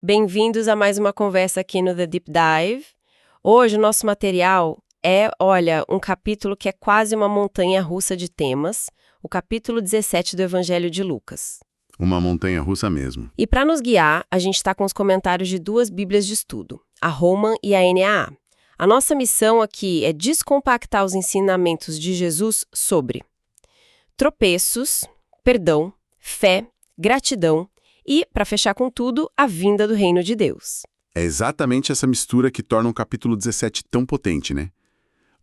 Bem-vindos a mais uma conversa aqui no The Deep Dive. Hoje o nosso material é, um capítulo que é quase uma montanha-russa de temas, o capítulo 17 do Evangelho de Lucas. Uma montanha-russa mesmo. E para nos guiar, a gente está com os comentários de duas bíblias de estudo, a Holman e a NAA. A nossa missão aqui é descompactar os ensinamentos de Jesus sobre tropeços, perdão, fé, gratidão e, para fechar com tudo, a vinda do reino de Deus. É exatamente essa mistura que torna o capítulo 17 tão potente, né?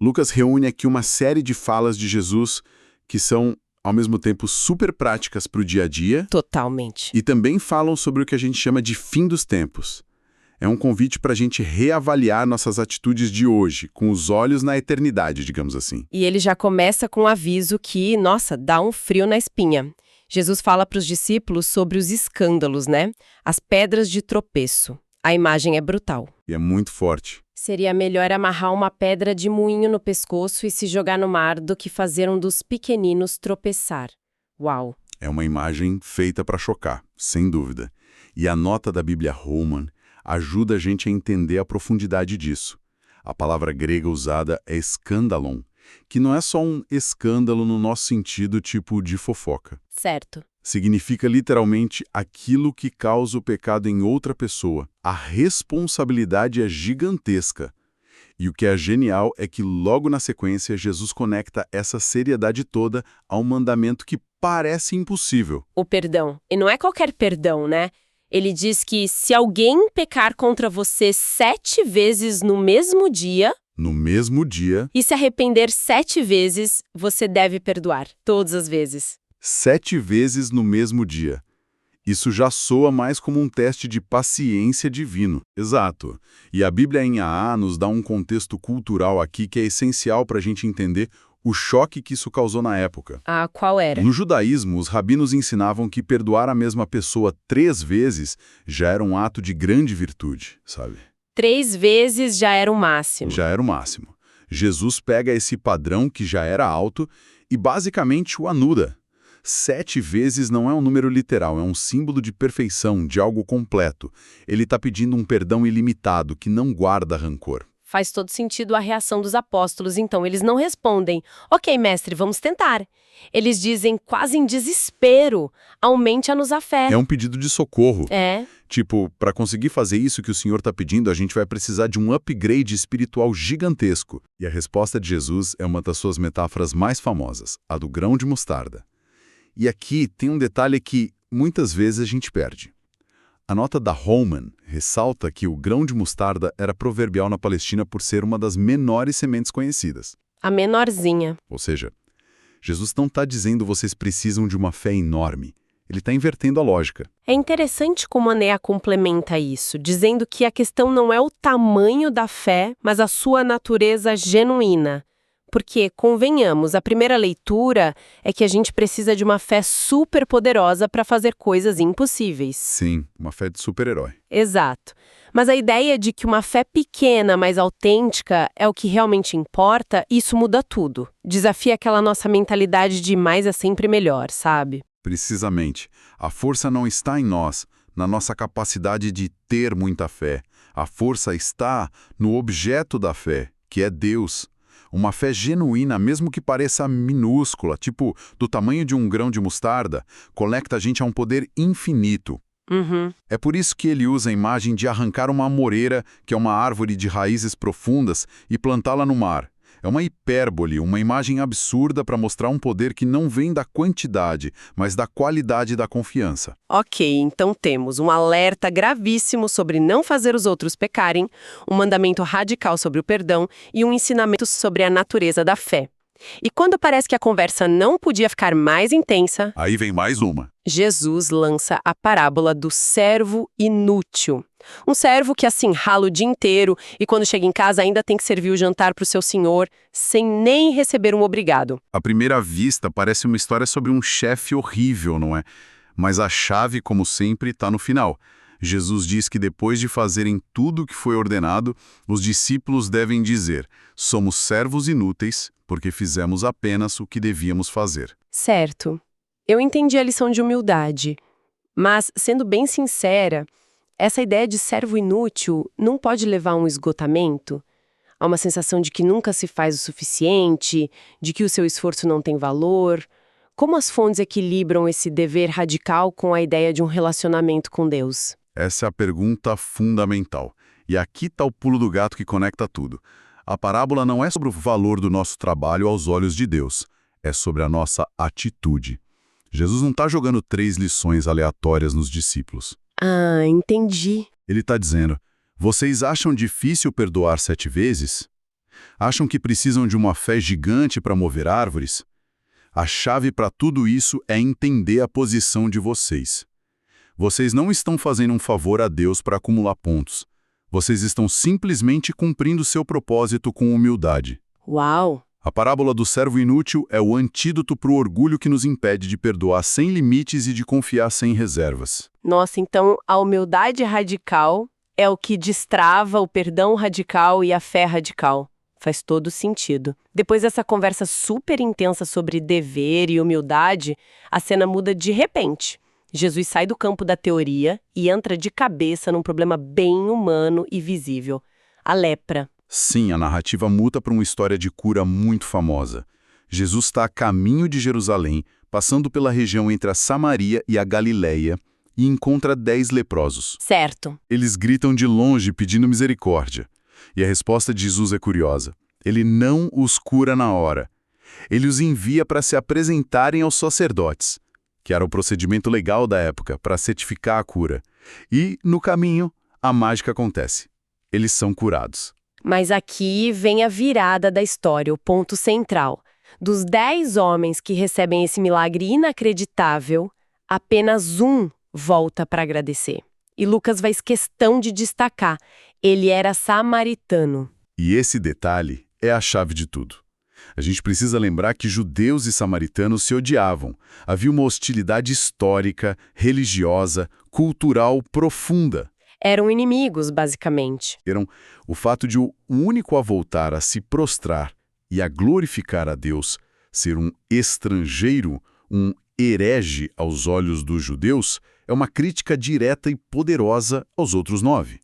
Lucas reúne aqui uma série de falas de Jesus que são, ao mesmo tempo, super práticas para o dia a dia. Totalmente. E também falam sobre o que a gente chama de fim dos tempos. É um convite para a gente reavaliar nossas atitudes de hoje, com os olhos na eternidade, digamos assim. E ele já começa com um aviso que, nossa, dá um frio na espinha. Jesus fala para os discípulos sobre os escândalos, né? As pedras de tropeço. A imagem é brutal. E é muito forte. Seria melhor amarrar uma pedra de moinho no pescoço e se jogar no mar do que fazer um dos pequeninos tropeçar. Uau! É uma imagem feita para chocar, sem dúvida. E a nota da Bíblia Holman ajuda a gente a entender a profundidade disso. A palavra grega usada é escândalon, que não é só um escândalo no nosso sentido tipo de fofoca. Certo. Significa literalmente aquilo que causa o pecado em outra pessoa. A responsabilidade é gigantesca. E o que é genial é que logo na sequência Jesus conecta essa seriedade toda a um mandamento que parece impossível. O perdão. E não é qualquer perdão, né? Ele diz que se alguém pecar contra você 7 vezes no mesmo dia... No mesmo dia... E se arrepender 7 vezes, você deve perdoar. Todas as vezes. 7 vezes no mesmo dia. Isso já soa mais como um teste de paciência divino. Exato. E a Bíblia em AA nos dá um contexto cultural aqui que é essencial para a gente entender o choque que isso causou na época. Ah, qual era? No judaísmo, os rabinos ensinavam que perdoar a mesma pessoa 3 vezes já era um ato de grande virtude, sabe? 3 vezes já era o máximo. Já era o máximo. Jesus pega esse padrão que já era alto e basicamente o anuda. 7 vezes não é um número literal, é um símbolo de perfeição, de algo completo. Ele está pedindo um perdão ilimitado, que não guarda rancor. Faz todo sentido a reação dos apóstolos, então eles não respondem, ok, mestre, vamos tentar. Eles dizem quase em desespero, aumente-nos a fé. É um pedido de socorro. É. Tipo, para conseguir fazer isso que o Senhor está pedindo, a gente vai precisar de um upgrade espiritual gigantesco. E a resposta de Jesus é uma das suas metáforas mais famosas, a do grão de mostarda. E aqui tem um detalhe que muitas vezes a gente perde. A nota da Holman ressalta que o grão de mostarda era proverbial na Palestina por ser uma das menores sementes conhecidas. A menorzinha. Ou seja, Jesus não está dizendo vocês precisam de uma fé enorme. Ele está invertendo a lógica. É interessante como a Nea complementa isso, dizendo que a questão não é o tamanho da fé, mas a sua natureza genuína. Porque, convenhamos, a primeira leitura é que a gente precisa de uma fé super poderosa para fazer coisas impossíveis. Sim, uma fé de super-herói. Exato. Mas a ideia de que uma fé pequena, mas autêntica, é o que realmente importa, isso muda tudo. Desafia aquela nossa mentalidade de mais é sempre melhor, sabe? Precisamente. A força não está em nós, na nossa capacidade de ter muita fé. A força está no objeto da fé, que é Deus. Uma fé genuína, mesmo que pareça minúscula, tipo do tamanho de um grão de mostarda, conecta a gente a um poder infinito. Uhum. É por isso que ele usa a imagem de arrancar uma amoreira, que é uma árvore de raízes profundas, e plantá-la no mar. É uma hipérbole, uma imagem absurda para mostrar um poder que não vem da quantidade, mas da qualidade da confiança. Ok, então temos um alerta gravíssimo sobre não fazer os outros pecarem, um mandamento radical sobre o perdão e um ensinamento sobre a natureza da fé. E quando parece que a conversa não podia ficar mais intensa, Aí vem mais uma. Jesus lança a parábola do servo inútil. Um servo que assim rala o dia inteiro e quando chega em casa ainda tem que servir o jantar para o seu senhor, sem nem receber um obrigado. À primeira vista, parece uma história sobre um chefe horrível, não é? Mas a chave, como sempre, está no final. Jesus diz que depois de fazerem tudo o que foi ordenado, os discípulos devem dizer: somos servos inúteis, porque fizemos apenas o que devíamos fazer. Certo. Eu entendi a lição de humildade, mas, sendo bem sincera, Essa ideia de servo inútil não pode levar a um esgotamento? A uma sensação de que nunca se faz o suficiente, de que o seu esforço não tem valor? Como as fontes equilibram esse dever radical com a ideia de um relacionamento com Deus? Essa é a pergunta fundamental. E aqui está o pulo do gato que conecta tudo. A parábola não é sobre o valor do nosso trabalho aos olhos de Deus, é sobre a nossa atitude. Jesus não está jogando 3 lições aleatórias nos discípulos. Ah, entendi. Ele está dizendo, vocês acham difícil perdoar 7 vezes? Acham que precisam de uma fé gigante para mover árvores? A chave para tudo isso é entender a posição de vocês. Vocês não estão fazendo um favor a Deus para acumular pontos. Vocês estão simplesmente cumprindo seu propósito com humildade. Uau! A parábola do servo inútil é o antídoto para o orgulho que nos impede de perdoar sem limites e de confiar sem reservas. Nossa, então a humildade radical é o que destrava o perdão radical e a fé radical. Faz todo sentido. Depois dessa conversa super intensa sobre dever e humildade, a cena muda de repente. Jesus sai do campo da teoria e entra de cabeça num problema bem humano e visível: a lepra. Sim, a narrativa muda para uma história de cura muito famosa. Jesus está a caminho de Jerusalém, passando pela região entre a Samaria e a Galileia, e encontra 10 leprosos. Certo. Eles gritam de longe pedindo misericórdia. E a resposta de Jesus é curiosa. Ele não os cura na hora. Ele os envia para se apresentarem aos sacerdotes, que era o procedimento legal da época para certificar a cura. E, no caminho, a mágica acontece. Eles são curados. Mas aqui vem a virada da história, o ponto central. Dos 10 homens que recebem esse milagre inacreditável, apenas um volta para agradecer. E Lucas faz questão de destacar: ele era samaritano. E esse detalhe é a chave de tudo. A gente precisa lembrar que judeus e samaritanos se odiavam. Havia uma hostilidade histórica, religiosa, cultural profunda. Eram inimigos, basicamente. O fato de o único a voltar a se prostrar e a glorificar a Deus ser um estrangeiro, um herege aos olhos dos judeus, é uma crítica direta e poderosa aos outros 9.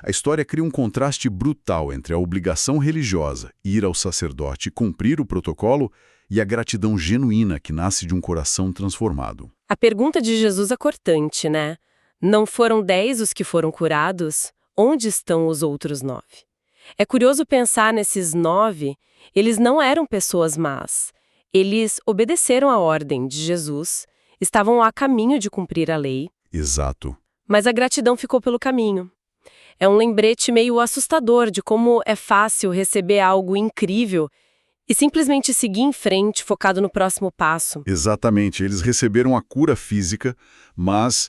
A história cria um contraste brutal entre a obrigação religiosa, ir ao sacerdote e cumprir o protocolo, e a gratidão genuína que nasce de um coração transformado. A pergunta de Jesus é cortante, né? Não foram 10 os que foram curados? Onde estão os outros 9? É curioso pensar nesses 9, eles não eram pessoas más. Eles obedeceram a ordem de Jesus, estavam a caminho de cumprir a lei. Exato. Mas a gratidão ficou pelo caminho. É um lembrete meio assustador de como é fácil receber algo incrível e simplesmente seguir em frente, focado no próximo passo. Exatamente. Eles receberam a cura física, mas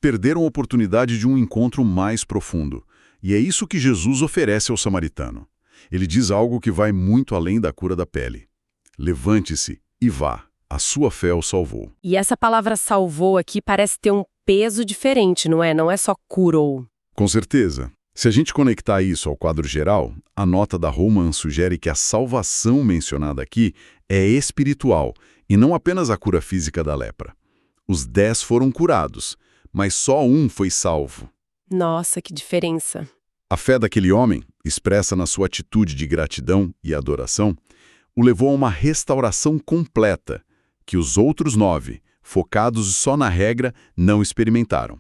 perderam a oportunidade de um encontro mais profundo. E é isso que Jesus oferece ao samaritano. Ele diz algo que vai muito além da cura da pele. Levante-se e vá. A sua fé o salvou. E essa palavra salvou aqui parece ter um peso diferente, não é? Não é só curou. Com certeza. Se a gente conectar isso ao quadro geral, a nota da Holman sugere que a salvação mencionada aqui é espiritual e não apenas a cura física da lepra. Os 10 foram curados, mas só um foi salvo. Nossa, que diferença. A fé daquele homem, expressa na sua atitude de gratidão e adoração, o levou a uma restauração completa, que os outros 9, focados só na regra, não experimentaram.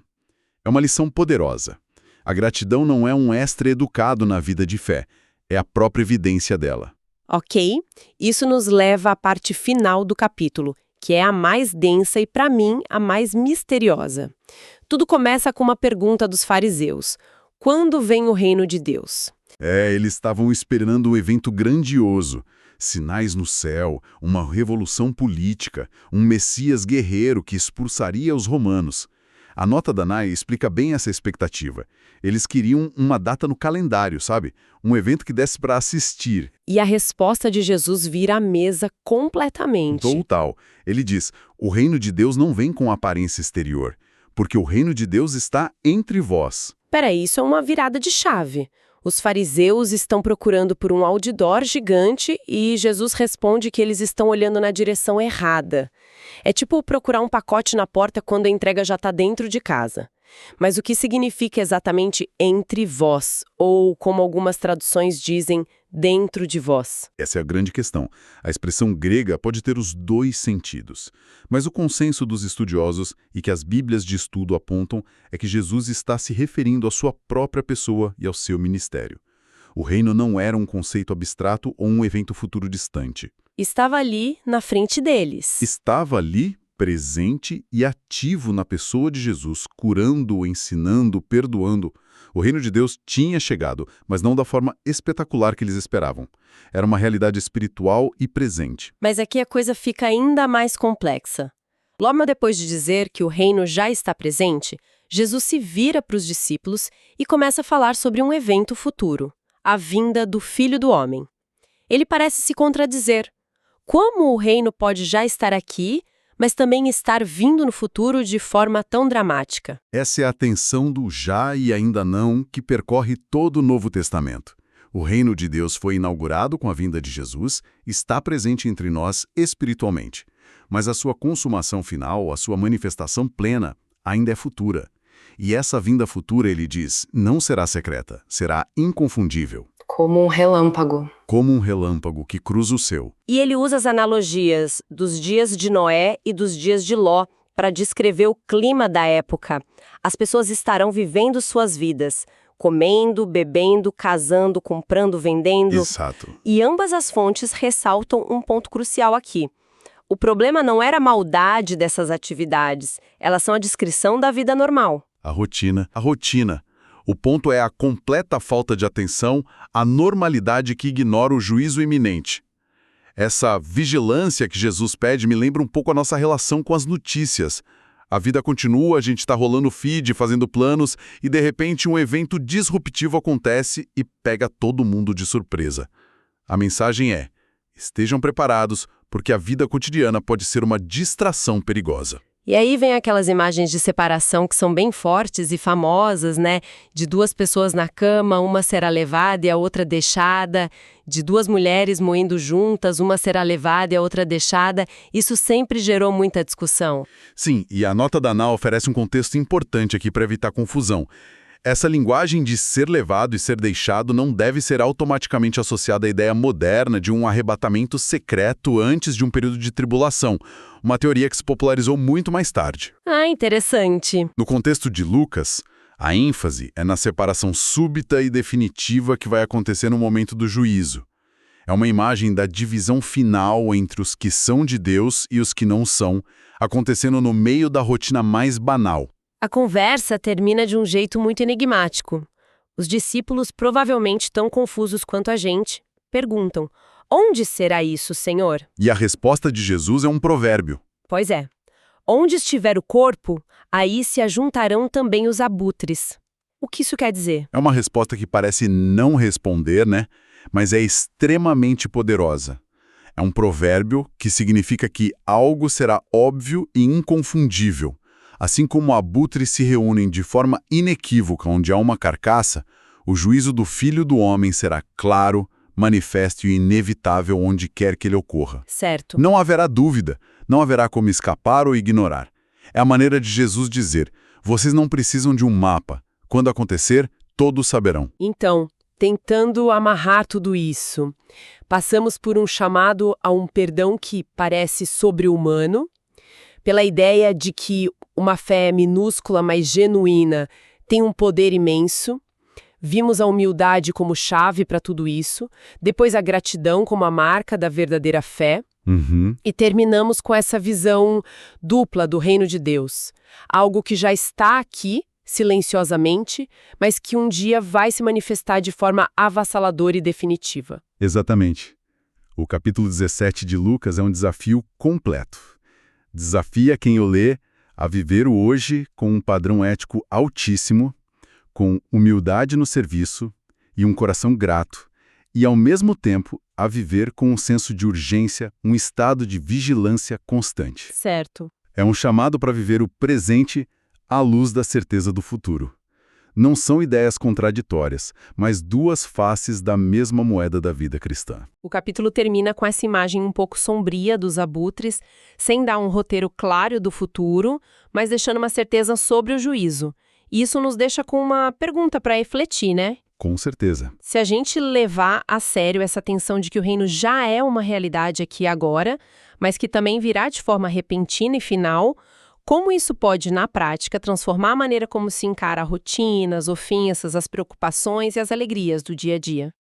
É uma lição poderosa. A gratidão não é um extra educado na vida de fé, é a própria evidência dela. Ok, isso nos leva à parte final do capítulo, que é a mais densa e, para mim, a mais misteriosa. Tudo começa com uma pergunta dos fariseus: quando vem o reino de Deus? Eles estavam esperando um evento grandioso, sinais no céu, uma revolução política, um Messias guerreiro que expulsaria os romanos. A nota da Nai explica bem essa expectativa. Eles queriam uma data no calendário, sabe? Um evento que desse para assistir. E a resposta de Jesus vira a mesa completamente. Total. Ele diz, o reino de Deus não vem com aparência exterior, porque o reino de Deus está entre vós. Peraí, isso é uma virada de chave. Os fariseus estão procurando por um outdoor gigante e Jesus responde que eles estão olhando na direção errada. É tipo procurar um pacote na porta quando a entrega já está dentro de casa. Mas o que significa exatamente entre vós? Ou, como algumas traduções dizem, dentro de vós? Essa é a grande questão. A expressão grega pode ter os dois sentidos. Mas o consenso dos estudiosos e que as bíblias de estudo apontam é que Jesus está se referindo à sua própria pessoa e ao seu ministério. O reino não era um conceito abstrato ou um evento futuro distante. Estava ali, na frente deles. Estava ali, presente e ativo na pessoa de Jesus, curando, ensinando, perdoando. O reino de Deus tinha chegado, mas não da forma espetacular que eles esperavam. Era uma realidade espiritual e presente. Mas aqui a coisa fica ainda mais complexa. Logo depois de dizer que o reino já está presente, Jesus se vira para os discípulos e começa a falar sobre um evento futuro, a vinda do Filho do Homem. Ele parece se contradizer. Como o reino pode já estar aqui, mas também estar vindo no futuro de forma tão dramática? Essa é a tensão do já e ainda não que percorre todo o Novo Testamento. O reino de Deus foi inaugurado com a vinda de Jesus, está presente entre nós espiritualmente. Mas a sua consumação final, a sua manifestação plena, ainda é futura. E essa vinda futura, ele diz, não será secreta, será inconfundível. Como um relâmpago. Como um relâmpago que cruza o céu. E ele usa as analogias dos dias de Noé e dos dias de Ló para descrever o clima da época. As pessoas estarão vivendo suas vidas, comendo, bebendo, casando, comprando, vendendo. Exato. E ambas as fontes ressaltam um ponto crucial aqui. O problema não era a maldade dessas atividades, elas são a descrição da vida normal. A rotina. O ponto é a completa falta de atenção, a normalidade que ignora o juízo iminente. Essa vigilância que Jesus pede me lembra um pouco a nossa relação com as notícias. A vida continua, a gente está rolando o feed, fazendo planos, e de repente um evento disruptivo acontece e pega todo mundo de surpresa. A mensagem é: estejam preparados, porque a vida cotidiana pode ser uma distração perigosa. E aí vem aquelas imagens de separação que são bem fortes e famosas, né? De duas pessoas na cama, uma será levada e a outra deixada. De duas mulheres moendo juntas, uma será levada e a outra deixada. Isso sempre gerou muita discussão. Sim, e a nota da ANA oferece um contexto importante aqui para evitar confusão. Essa linguagem de ser levado e ser deixado não deve ser automaticamente associada à ideia moderna de um arrebatamento secreto antes de um período de tribulação, uma teoria que se popularizou muito mais tarde. Ah, interessante. No contexto de Lucas, a ênfase é na separação súbita e definitiva que vai acontecer no momento do juízo. É uma imagem da divisão final entre os que são de Deus e os que não são, acontecendo no meio da rotina mais banal. A conversa termina de um jeito muito enigmático. Os discípulos, provavelmente tão confusos quanto a gente, perguntam: onde será isso, Senhor? E a resposta de Jesus é um provérbio. Pois é. Onde estiver o corpo, aí se ajuntarão também os abutres. O que isso quer dizer? É uma resposta que parece não responder, né? Mas é extremamente poderosa. É um provérbio que significa que algo será óbvio e inconfundível. Assim como abutres se reúnem de forma inequívoca onde há uma carcaça, o juízo do Filho do Homem será claro, manifesto e inevitável onde quer que ele ocorra. Certo. Não haverá dúvida, não haverá como escapar ou ignorar. É a maneira de Jesus dizer: vocês não precisam de um mapa. Quando acontecer, todos saberão. Então, tentando amarrar tudo isso, passamos por um chamado a um perdão que parece sobre-humano, pela ideia de que uma fé minúscula, mas genuína, tem um poder imenso. Vimos a humildade como chave para tudo isso, depois a gratidão como a marca da verdadeira fé, e terminamos com essa visão dupla do reino de Deus. Algo que já está aqui, silenciosamente, mas que um dia vai se manifestar de forma avassaladora e definitiva. Exatamente. O capítulo 17 de Lucas é um desafio completo. Desafia quem o lê a viver o hoje com um padrão ético altíssimo, com humildade no serviço e um coração grato, e ao mesmo tempo a viver com um senso de urgência, um estado de vigilância constante. Certo. É um chamado para viver o presente à luz da certeza do futuro. Não são ideias contraditórias, mas duas faces da mesma moeda da vida cristã. O capítulo termina com essa imagem um pouco sombria dos abutres, sem dar um roteiro claro do futuro, mas deixando uma certeza sobre o juízo. E isso nos deixa com uma pergunta para refletir, né? Com certeza. Se a gente levar a sério essa tensão de que o reino já é uma realidade aqui e agora, mas que também virá de forma repentina e final, como isso pode, na prática, transformar a maneira como se encara a rotina, as ofensas, as preocupações e as alegrias do dia a dia?